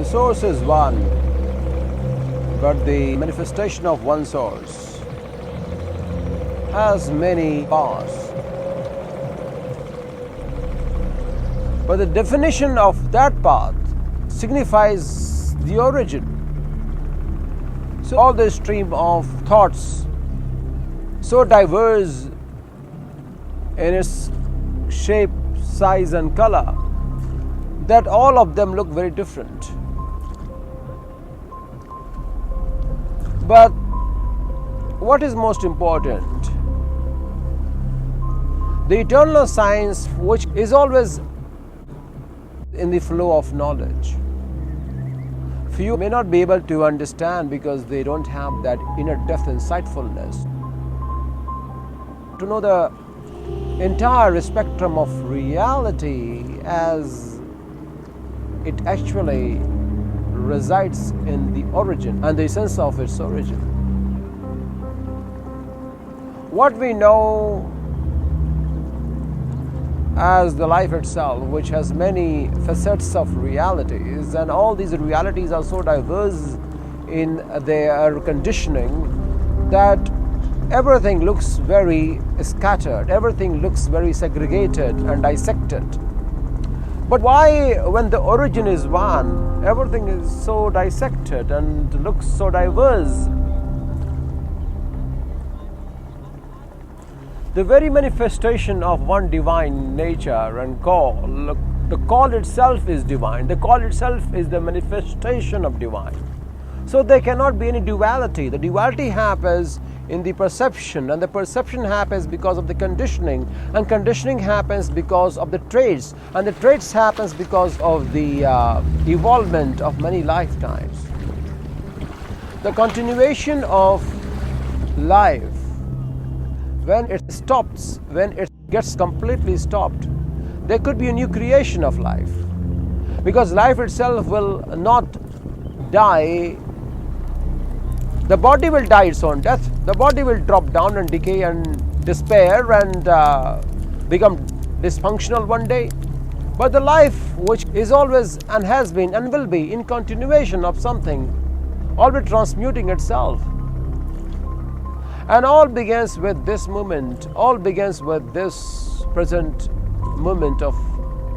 The source is one, but the manifestation of one source has many paths. But the definition of that path signifies the origin. So all this stream of thoughts, so diverse in its shape, size and color, that all of them look very different. But what is most important? The eternal science, which is always in the flow of knowledge. Few may not be able to understand because they don't have that inner depth and insightfulness to know the entire spectrum of reality as it actually resides in the origin and the essence of its origin. What we know as the life itself, which has many facets of realities, and all these realities are so diverse in their conditioning that everything looks very scattered, everything looks very segregated and dissected. But why, when the origin is one, everything is so dissected and looks so diverse? The very manifestation of one divine nature and call, the call itself is divine. The call itself is the manifestation of divine. So there cannot be any duality. The duality happens in the perception, and the perception happens because of the conditioning, and conditioning happens because of the traits, and the traits happens because of the evolvement of many lifetimes. The continuation of life, when it stops, when it gets completely stopped, there could be a new creation of life, because life itself will not die. The body will die its own death. The body will drop down and decay and despair and become dysfunctional one day. But the life, which is always and has been and will be in continuation of something, always transmuting itself. And all begins with this moment, all begins with this present moment of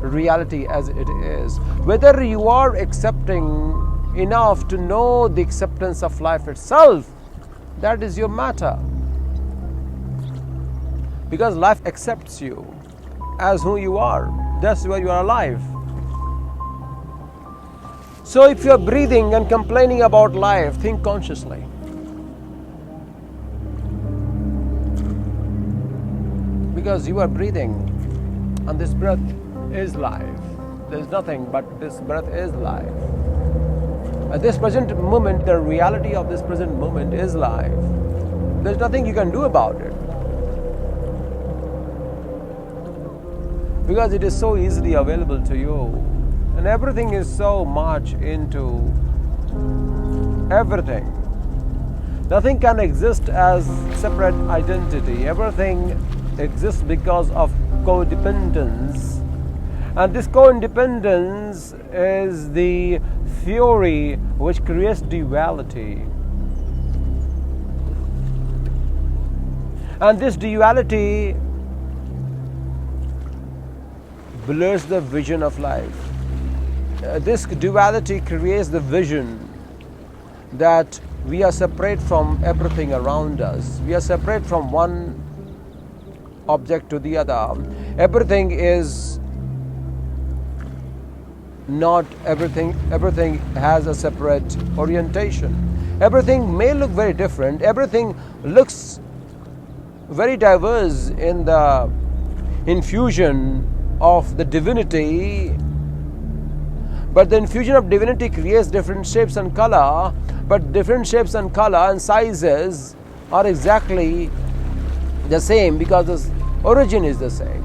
reality as it is. Whether you are accepting enough to know the acceptance of life itself, that is your matter. Because life accepts you as who you are. That's why you are alive. So if you are breathing and complaining about life, think consciously. Because you are breathing, and this breath is life. There is nothing but this breath is life. At this present moment, the reality of this present moment is life. There's nothing you can do about it. Because it is so easily available to you. And everything is so much into everything. Nothing can exist as separate identity. Everything exists because of codependence. And this codependence is the theory which creates duality. And this duality blurs the vision of life. This duality creates the vision that we are separate from everything around us. We are separate from one object to the other. Everything is not everything. Everything has a separate orientation. Everything may look very different. Everything looks very diverse in the infusion of the divinity. But the infusion of divinity creates different shapes and color. But different shapes and color and sizes are exactly the same because the origin is the same.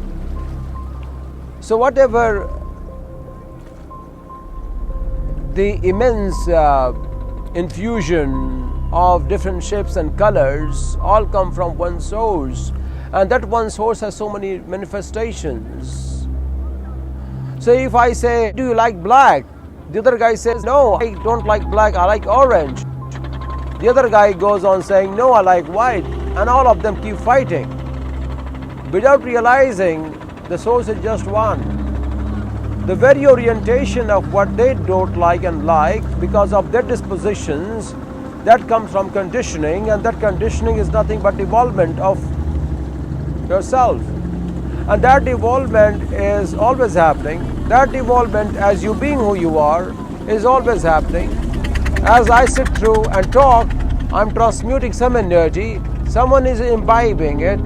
So whatever the immense infusion of different shapes and colors all come from one source, and that one source has so many manifestations. So if I say, do you like black? The other guy says, no, I don't like black, I like orange. The other guy goes on saying, no, I like white. And all of them keep fighting without realizing the source is just one. The very orientation of what they don't like and like because of their dispositions, that comes from conditioning, and that conditioning is nothing but evolvement of yourself. And that evolvement is always happening. That evolvement, as you being who you are, is always happening. As I sit through and talk, I'm transmuting some energy, someone is imbibing it,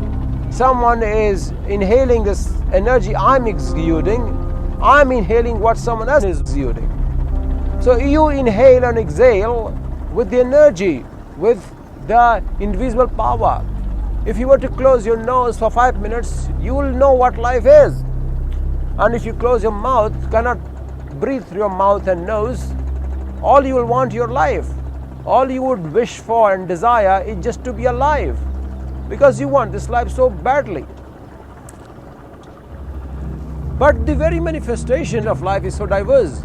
someone is inhaling this energy I'm exuding, I'm inhaling what someone else is exuding. So you inhale and exhale with the energy, with the invisible power. If you were to close your nose for 5 minutes, you will know what life is. And if you close your mouth, cannot breathe through your mouth and nose, all you will want your life, all you would wish for and desire is just to be alive, because you want this life so badly. But the very manifestation of life is so diverse.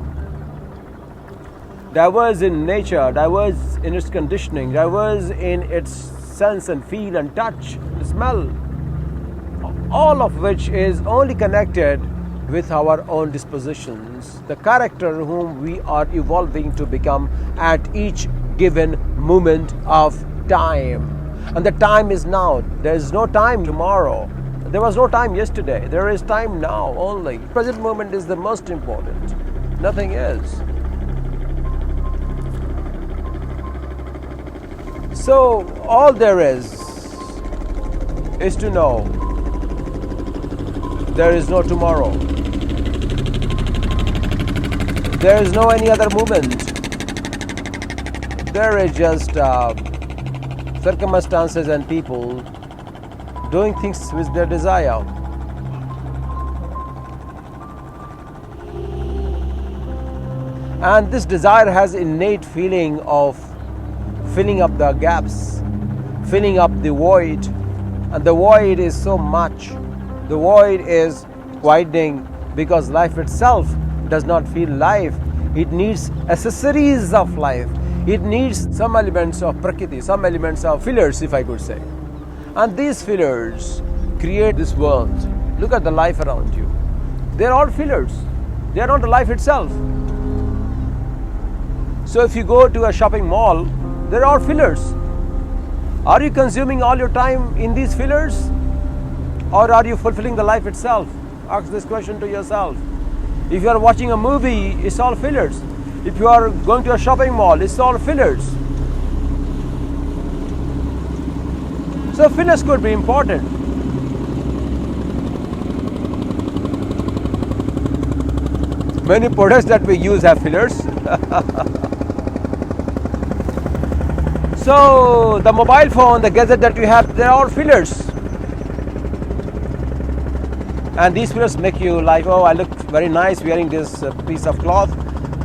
Diverse in nature, diverse in its conditioning, diverse in its sense and feel and touch and smell, all of which is only connected with our own dispositions, the character whom we are evolving to become at each given moment of time. And the time is now. There is no time tomorrow. There was no time yesterday. There is time now only. Present moment is the most important. Nothing is. So all there is to know there is no tomorrow. There is no any other moment. There is just circumstances and people doing things with their desire. And this desire has innate feeling of filling up the gaps, filling up the void. And the void is so much. The void is widening because life itself does not feel life. It needs accessories of life. It needs some elements of Prakriti, some elements of fillers, if I could say. And these fillers create this world. Look at the life around you. They're all fillers. They are not the life itself. So if you go to a shopping mall, they're all fillers. Are you consuming all your time in these fillers? Or are you fulfilling the life itself? Ask this question to yourself. If you are watching a movie, it's all fillers. If you are going to a shopping mall, it's all fillers. So fillers could be important. Many products that we use have fillers. So the mobile phone, the gadget that you have, they're all fillers. And these fillers make you like, oh, I look very nice wearing this piece of cloth.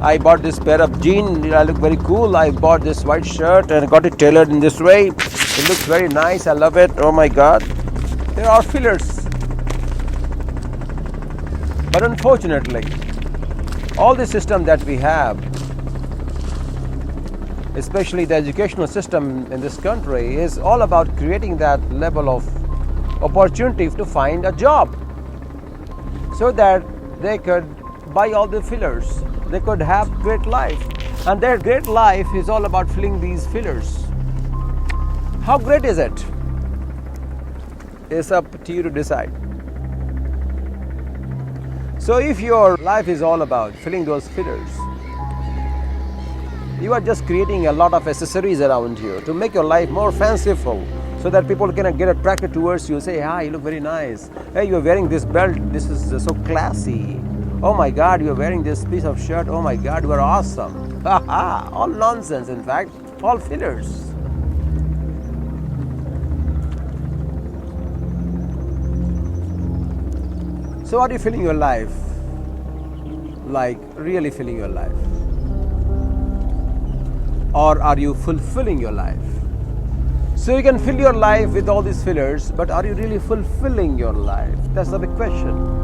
I bought this pair of jeans, I look very cool. I bought this white shirt and got it tailored in this way. It looks very nice, I love it, oh my God. They're all fillers. But unfortunately, all the system that we have, especially the educational system in this country, is all about creating that level of opportunity to find a job so that they could buy all the fillers. They could have great life. And their great life is all about filling these fillers. How great is it? It's up to you to decide. So if your life is all about filling those fillers, you are just creating a lot of accessories around you to make your life more fanciful so that people can get attracted towards you. Say, hi, you look very nice. Hey, you're wearing this belt. This is so classy. Oh my God, you're wearing this piece of shirt. Oh my God, you are awesome. All nonsense, in fact, all fillers. So are you filling your life? Like really filling your life? Or are you fulfilling your life? So you can fill your life with all these fillers, but are you really fulfilling your life? That's the big question.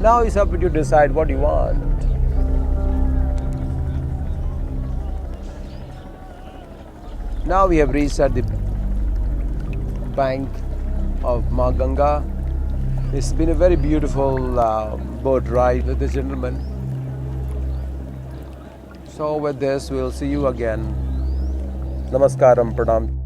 Now it's up to you to decide what you want. Now we have reached at the bank of Ma Ganga. It's been a very beautiful boat ride with the gentleman. So with this, we'll see you again. Namaskaram, Pranam.